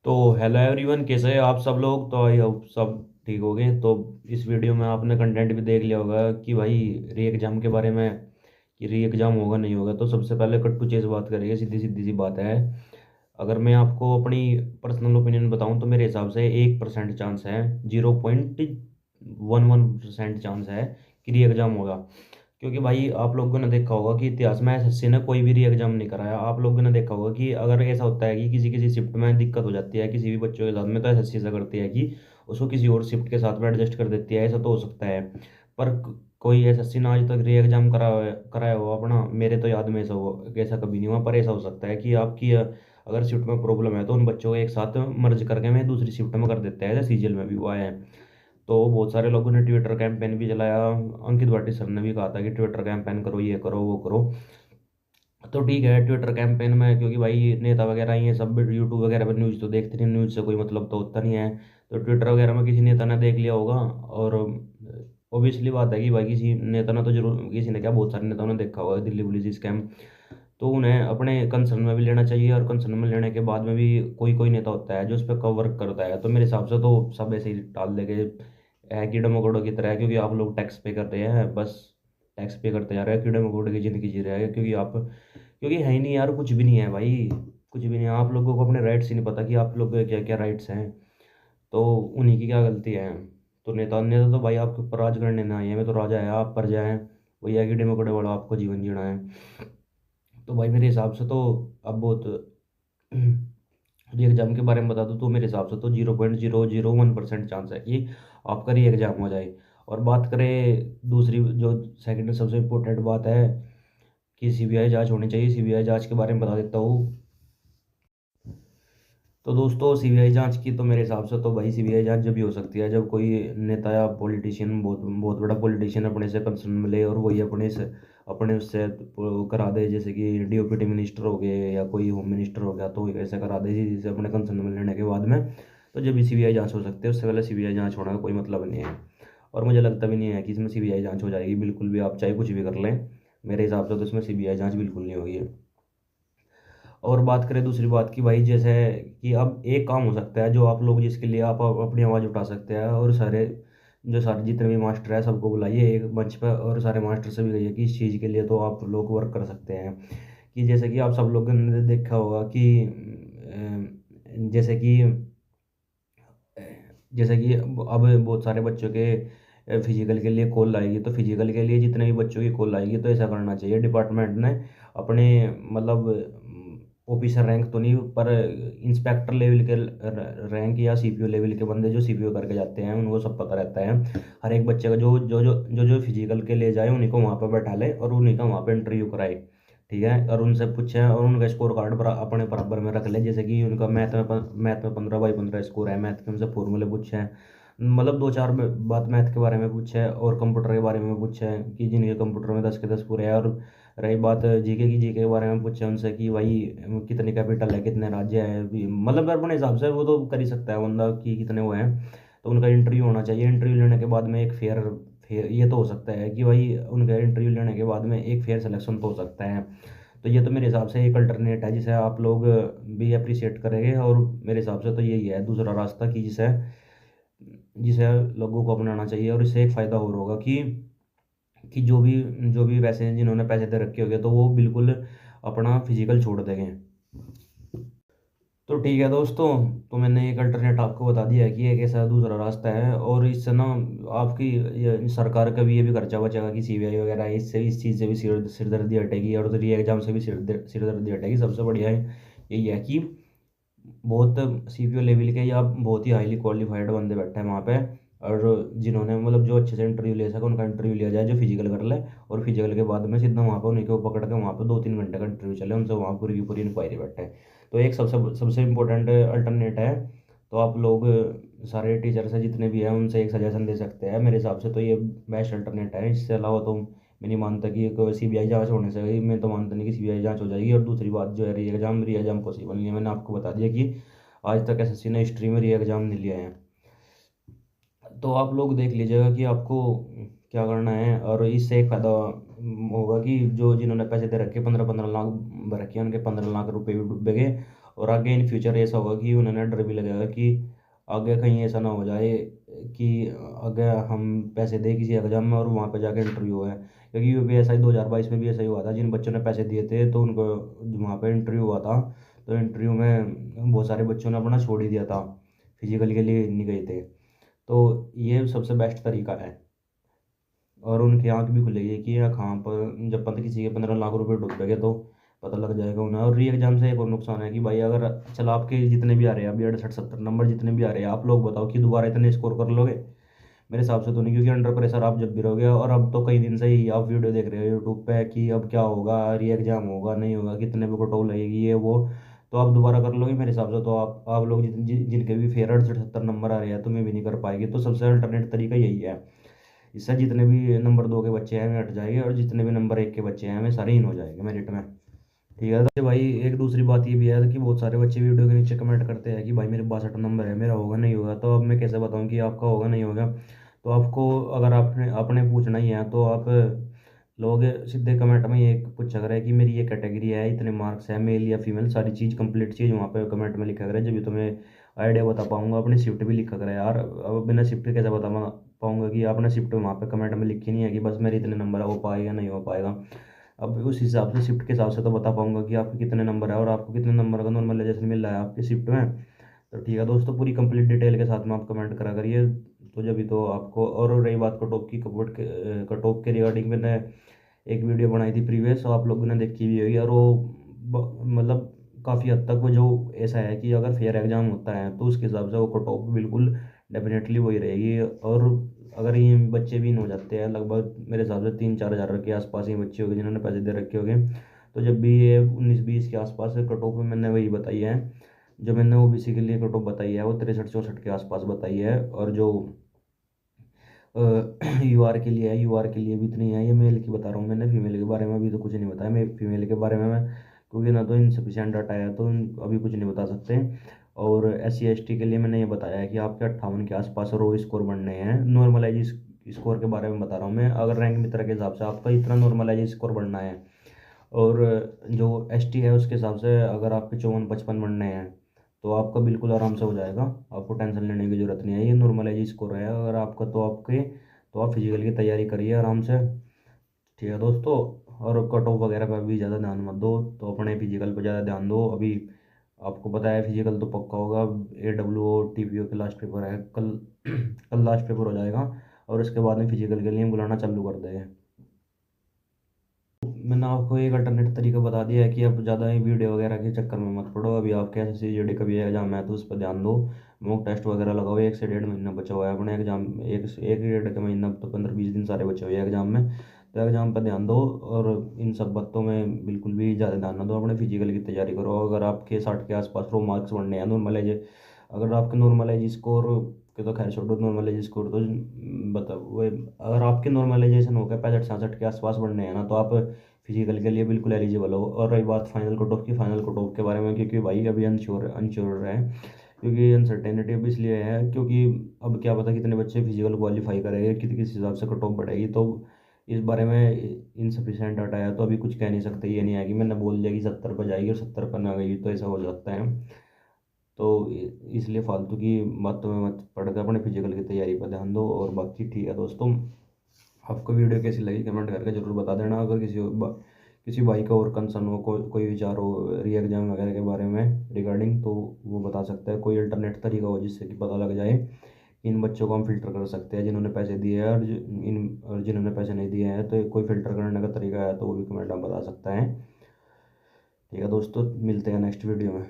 तो hello everyone, कैसे हैं आप सब लोग। तो आई होप सब ठीक हो गए। तो इस वीडियो में आपने कंटेंट भी देख लिया होगा कि भाई री एग्ज़ाम के बारे में, कि री एग्ज़ाम होगा नहीं होगा। तो सबसे पहले कट टू चेस बात करेंगे, सीधी सीधी सी बात है। अगर मैं आपको अपनी पर्सनल ओपिनियन बताऊं तो मेरे हिसाब से 1% चांस है, 0.11% चांस है कि री एग्ज़ाम होगा। क्योंकि भाई आप लोगों ने देखा होगा कि इतिहास में एसएससी ने कोई भी री एग्जाम नहीं कराया। आप लोगों ने देखा होगा कि अगर ऐसा होता है कि किसी किसी शिफ्ट में दिक्कत हो जाती है किसी भी बच्चों के साथ में, तो एसएससी ऐसा करती है कि उसको किसी और शिफ्ट के साथ में एडजस्ट कर देती है। ऐसा तो हो सकता है, पर कोई एसएससी ने आज तक री एग्जाम कराया हो अपना, मेरे तो याद में ऐसा कभी नहीं हुआ। पर ऐसा हो सकता है कि आपकी अगर शिफ्ट में प्रॉब्लम है तो उन बच्चों को एक साथ मर्ज करके मैं दूसरी शिफ्ट में कर देते हैं, जैसे सीजीएल में भी हुआ है। तो बहुत सारे लोगों ने ट्विटर कैंपेन भी चलाया। अंकित भाटी सर ने भी कहा था कि ट्विटर कैंपेन करो, ये करो वो करो। तो ठीक है, ट्विटर कैंपेन में क्योंकि भाई नेता वगैरह ये सब यूट्यूब वगैरह पर न्यूज़ तो देखते नहीं, न्यूज़ से कोई मतलब तो होता नहीं है। तो ट्विटर वगैरह में किसी नेता ने देख लिया होगा, और ओबियसली बात है कि भाई किसी नेता ने तो जरूर, किसी ने क्या, बहुत सारे नेताओं ने देखा होगा दिल्ली पुलिस स्कैम। तो उन्हें अपने कंसर्न में भी लेना चाहिए, और कंसर्न में लेने के बाद में भी कोई कोई नेता होता है जो उस पर कवर करता है। तो मेरे हिसाब से तो सब ऐसे ही टाल देंगे, है कीड़े मकोड़ों की तरह है, क्योंकि आप लोग टैक्स पे कर रहे हैं, बस टैक्स पे करते जा रहे हैं, कीड़े मकोड़े की ज़िंदगी जी रहे हैं। क्योंकि है ही नहीं यार, कुछ भी नहीं है भाई, कुछ भी नहीं है। आप लोगों को अपने राइट्स ही नहीं पता कि आप लोग के क्या क्या राइट्स हैं। तो उन्हीं की क्या गलती है। तो नेता नेता तो भाई आपके ऊपर राज करने ना आए हैं, मैं तो राजा है, आप प्रजा हैं। वही है, कीड़े मकोड़े वाला आपको जीवन जीना है। तो भाई मेरे हिसाब से तो अब बहुत री एग्जाम के बारे में बता दूं तो मेरे हिसाब से तो 0.001% चांस है कि आपका री एग्जाम हो जाए। और बात करें दूसरी, जो सेकंड सबसे इम्पोर्टेंट बात है, कि सीबीआई जांच होनी चाहिए। सीबीआई जांच के बारे में बता देता हूँ। तो दोस्तों, सीबीआई जांच की तो मेरे हिसाब से तो भाई सीबीआई जांच जब भी हो सकती है जब कोई नेता या पॉलिटिशियन, बहुत बहुत बड़ा पॉलिटिशियन अपने से कंसर्न मिले और वही अपने उससे वो करा दे, जैसे कि डीओपीटी मिनिस्टर हो गए या कोई होम मिनिस्टर हो गया, तो ऐसा करा दे जिसे अपने कंसर्न में लेने के बाद में। तो जब भी सीबीआई जांच हो सकती है, उससे पहले सीबीआई जांच होने का कोई मतलब नहीं है। और मुझे लगता भी नहीं है कि इसमें सीबीआई जांच हो जाएगी, बिल्कुल भी, आप चाहे कुछ भी कर लें। मेरे हिसाब से तो इसमें सीबीआई जांच बिल्कुल नहीं होगी। और बात करें दूसरी बात की भाई, जैसे कि अब एक काम हो सकता है जो आप लोग, जिसके लिए आप अपनी आवाज़ उठा सकते हैं, और सारे जितने भी मास्टर हैं सबको बुलाइए एक मंच पर, और सारे मास्टर से भी कहिए कि इस चीज़ के लिए तो आप लोग वर्क कर सकते हैं। कि जैसे कि आप सब लोगों ने देखा होगा कि जैसे कि जैसे कि अब बहुत सारे बच्चों के फिजिकल के लिए कॉल आएगी, तो फिजिकल के लिए जितने भी बच्चों की कॉल आएगी तो ऐसा करना चाहिए डिपार्टमेंट ने अपने, मतलब ऑफिसर रैंक तो नहीं, पर इंस्पेक्टर लेवल के रैंक या सीपीओ लेवल के बंदे जो सीपीओ करके जाते हैं उनको सब पता रहता है हर एक बच्चे का, जो फिजिकल के ले जाए उन्हीं को वहाँ पर बैठा ले और उन्हीं का वहाँ पे इंटरव्यू कराए। ठीक है, और उनसे पूछे और उनका स्कोर कार्ड अपने बराबर में रख ले। जैसे कि उनका मैथ में 15/15 स्कोर है, मैथ के उनसे फॉर्मूले पूछे हैं, मतलब दो चार बात मैथ के बारे में पूछे है, और कंप्यूटर के बारे में पूछे है कि जिनके कंप्यूटर में 10 के 10 पूरे हैं। और रही बात जीके की, जीके के बारे में पूछे उनसे कि भाई कितने कैपिटल है, कितने राज्य है, मतलब अपने हिसाब से वो तो कर ही सकता है बंदा कि कितने वो हैं। तो उनका इंटरव्यू होना चाहिए। इंटरव्यू लेने के बाद में एक फेयर फेयर ये तो हो सकता है कि भाई उनका इंटरव्यू लेने के बाद में एक फेयर सिलेक्शन तो हो सकता है। तो ये तो मेरे हिसाब से एक अल्टरनेट है जिसे आप लोग भी अप्रिशिएट करेंगे। और मेरे हिसाब से तो यही है दूसरा रास्ता, कि जिसे जिसे लोगों को अपनाना चाहिए। और इससे एक फ़ायदा और होगा कि जो भी वैसे जिन्होंने पैसे दे रखे होंगे तो वो बिल्कुल अपना फिजिकल छोड़ देंगे। तो ठीक है दोस्तों, तो मैंने एक अल्टरनेट आपको बता दिया है कि एक ऐसा दूसरा रास्ता है। और इससे ना आपकी सरकार का भी ये भी खर्चा बचेगा कि सीबीआई वगैरह है, इससे इस चीज़ से भी सिरदर्दी हटेगी, और री एग्जाम से भी सिरदर्दी हटेगी। सबसे बढ़िया है यही है कि बहुत सीपीओ लेवल के या बहुत ही हाईली क्वालिफाइड बंदे बैठे हैं वहाँ पे, और जिन्होंने मतलब जो अच्छे से इंटरव्यू ले सके उनका इंटरव्यू लिया जाए, जो फिजिकल कर ले। और फिजिकल के बाद में सीधा वहाँ पे उन्हीं को पकड़ के वहाँ पे 2-3 घंटे का इंटरव्यू चले, उनसे वहाँ पूरी की पूरी इंक्वायरी बैठे। तो एक सबसे सबसे इम्पोर्टेंट अल्टरनेट है। तो आप लोग सारे टीचर्स हैं जितने भी हैं उनसे एक सजेशन दे सकते हैं। मेरे हिसाब से तो ये बेस्ट अल्टरनेट है। इससे अलावा तो मैं नहीं मानता कि एक सीबीआई जांच होने से ही, मैं तो मानता नहीं कि सीबीआई जांच हो जाएगी। और दूसरी बात जो है, री एग्जाम पॉसिबल नहीं है। मैंने आपको बता दिया कि आज तक एसएससी ने हिस्ट्री में री एग्जाम नहीं लिया है। तो आप लोग देख लीजिएगा कि आपको क्या करना है। और इससे एक फ़ायदा होगा कि जो जिन्होंने पैसे दे रखे 15-15 लाख भर रखे हैं, उनके 15 लाख रुपए भी डूबेंगे। और आगे इन फ्यूचर ऐसा होगा कि उन्हें डर भी लगेगा कि आगे कहीं ऐसा ना हो जाए कि आगे हम पैसे दें किसी एग्जाम में और वहाँ पे जाके इंटरव्यू है। क्योंकि ये भी ऐसा ही 2022 में भी ऐसा ही हुआ था, जिन बच्चों ने पैसे दिए थे तो उनको वहाँ पे इंटरव्यू हुआ था, तो इंटरव्यू में बहुत सारे बच्चों ने अपना छोड़ ही दिया था, फिजिकल के लिए नहीं गए थे। तो ये सबसे बेस्ट तरीका है, और उनकी आंख भी खुलेगी कि यहाँ कहाँ पर जब पता किसी के 15 लाख रुपए डूबेंगे तो पता लग जाएगा उन्हें। और री एग्जाम से एक और नुकसान है कि भाई अगर चलो आपके जितने भी आ रहे हैं अभी 68-70 नंबर जितने भी आ रहे हैं, आप लोग बताओ कि दोबारा इतने स्कोर कर लोगे? मेरे हिसाब से तो नहीं, क्योंकि अंडर प्रेशर आप जब भी रहोगे, और अब तो कई दिन से ही आप वीडियो देख रहे हो यूट्यूब पे कि अब क्या होगा, री एग्जाम होगा नहीं होगा, कितने पे कट ऑफ लगेगी ये वो, तो आप दोबारा कर लोगे मेरे हिसाब से? तो आप लोग जिनके भी फेयर 68-70 नंबर आ रहे हैं तुम्हें भी नहीं कर पाएगी। तो सबसे अल्टरनेट तरीका यही है, इससे जितने भी नंबर 2 के बच्चे हैं वे हट जाएंगे, और जितने भी नंबर 1 के बच्चे हैं वे सारे इन हो जाएंगे मेरिट में। ठीक है तो भाई एक दूसरी बात ये भी है कि बहुत सारे बच्चे वीडियो के नीचे कमेंट करते हैं कि भाई मेरे 62 नंबर है, मेरा होगा नहीं होगा? तो अब मैं कैसे बताऊं कि आपका होगा नहीं होगा? तो आपको अगर आपने अपने पूछना ही है तो आप लोग सीधे कमेंट में ये पूछा करें कि मेरी ये कैटेगरी है, इतने मार्क्स है, मेल या फीमेल, सारी चीज़ कंप्लीट चीज़ वहाँ पे कमेंट में लिखा करें, जब भी तुम्हें आइडिया बता पाऊंगा। अपनी शिफ्ट भी लिखा करें यार, अब बिना शिफ्ट कैसे बता पाऊंगा कि आपने शिफ्ट वहाँ पे कमेंट में लिखी नहीं है कि बस मेरे इतने नंबर है, हो पाएगा नहीं हो पाएगा? अब उस हिसाब से शिफ्ट के हिसाब से तो बता पाऊंगा कि आपके कितने नंबर है और आपको कितने नंबर का नॉर्मलाइजेशन मिल रहा है आपकी शिफ्ट में। तो ठीक है दोस्तों, पूरी कंप्लीट डिटेल के साथ में आप कमेंट करा करिए, तो जब भी तो आपको। और रही बात कटऑफ की, कटऑफ के रिगार्डिंग मैंने एक वीडियो बनाई थी प्रीवियस, आप लोगों ने देखी भी होगी, और वो मतलब काफ़ी हद तक वो जो ऐसा है कि अगर फेयर एग्जाम होता है तो उसके हिसाब से वो कट ऑफ बिल्कुल डेफिनेटली वही रहेगी। और अगर ये बच्चे भी इन हो जाते हैं लगभग मेरे हिसाब से 3-4 हज़ार के आसपास ही बच्चे हो गए जिन्होंने पैसे दे रखे हो गए, तो जब भी ये 19-20 के आसपास कट ऑफ में मैंने वही बताई है, जो मैंने ओबीसी के लिए कट ऑफ बताई है वो 63-64 के आसपास बताई है। और जो यूआर के लिए है, यूआर के लिए भी इतनी है, ये मेल की बता रहा हूँ मैंने, फीमेल के बारे में अभी तो कुछ नहीं बताया। मैं फीमेल के बारे में मैं, क्योंकि ना तो इनसफिशियंट डाटा है तो अभी कुछ नहीं बता सकते। और SC ST के लिए मैंने ये बताया है कि आपके 58 के आसपास रो स्कोर बनने हैं। नॉर्मलाइज स्कोर के बारे में बता रहा हूँ मैं, अगर रैंक मित्र के हिसाब से आपका इतना नॉर्मलाइज स्कोर बनना है। और जो ST है उसके हिसाब से अगर आपके 54-55 बनने हैं तो आपका बिल्कुल आराम से हो जाएगा, आपको टेंशन लेने की ज़रूरत नहीं है। ये नॉर्मलाइज स्कोर है अगर आपका, तो आपके तो आप फिजिकल की तैयारी करिए आराम से। ठीक है दोस्तों, और कट ऑफ वगैरह पर भी ज़्यादा ध्यान मत दो, तो अपने फिजिकल पर ज़्यादा ध्यान दो। अभी आपको पता है फिजिकल तो पक्का होगा, AWO TPO के लास्ट पेपर है कल कल लास्ट पेपर हो जाएगा, और उसके बाद में फिजिकल के लिए बुलाना चालू कर देंगे। मैंने आपको एक अल्टरनेट तरीका बता दिया है कि आप ज़्यादा ही वीडियो वगैरह के चक्कर में मत पड़ो। अभी आपके SSC का भी एग्जाम है तो उस पर ध्यान दो, मॉक टेस्ट वगैरह लगाओ। 1 से 1.5 महीना बचा हुआ है अपने एग्जाम, एक 1 1 डेढ़ का महीना तो 15-20 दिन सारे बचे हुए हैं एग्जाम में, तो एग्जाम पर ध्यान दो। और इन सब बातों में बिल्कुल भी ज़्यादा ध्यान ना दो, अपने फिजिकल की तैयारी करो। अगर आपके 60 के आसपास रो मार्क्स बनने हैं नॉर्मलाइज, अगर आपके नॉर्मलाइज स्कोर के तो खैर छोड़ो, नॉर्मलाइज स्कोर तो बताओ वो, अगर आपके नॉर्मलाइजेशन हो गया 65-66 के आसपास बढ़ने हैं ना, तो आप फिजिकल के लिए बिल्कुल एलिजिबल हो। और रही बात फाइनल कट ऑफ की, फाइनल कट ऑफ के बारे में, क्योंकि भाई अभी अनश्योर है, क्योंकि अनसर्टेनिटी अब इसलिए है क्योंकि अब क्या पता कितने बच्चे फिजिकल क्वालिफाई करेंगे, किस हिसाब से कट ऑफ बढ़ेगी। तो इस बारे में इनसफिशियंट डाटा है तो अभी कुछ कह नहीं सकते। ये नहीं है कि मैंने बोल दिया कि 70 पर जाएगी और 70 पर ना गई, तो ऐसा हो सकता है। तो इसलिए फालतू की बातों में मत पड़ कर अपने फिजिकल की तैयारी पर ध्यान दो। और बाकी ठीक है दोस्तों, आपको वीडियो कैसी लगी कमेंट करके ज़रूर बता देना। अगर किसी भाई का और कंसर्न हो, कोई विचार हो री एग्जाम वगैरह के बारे में रिगार्डिंग, तो वो बता सकता है। कोई अल्टरनेट तरीका हो जिससे कि पता लग जाए, इन बच्चों को हम फिल्टर कर सकते हैं जिन्होंने पैसे दिए हैं, और जिन्होंने पैसे नहीं दिए हैं, तो कोई फिल्टर करने का तरीका है तो वो भी कमेंट में बता सकता है। ठीक है दोस्तों, मिलते हैं नेक्स्ट वीडियो में।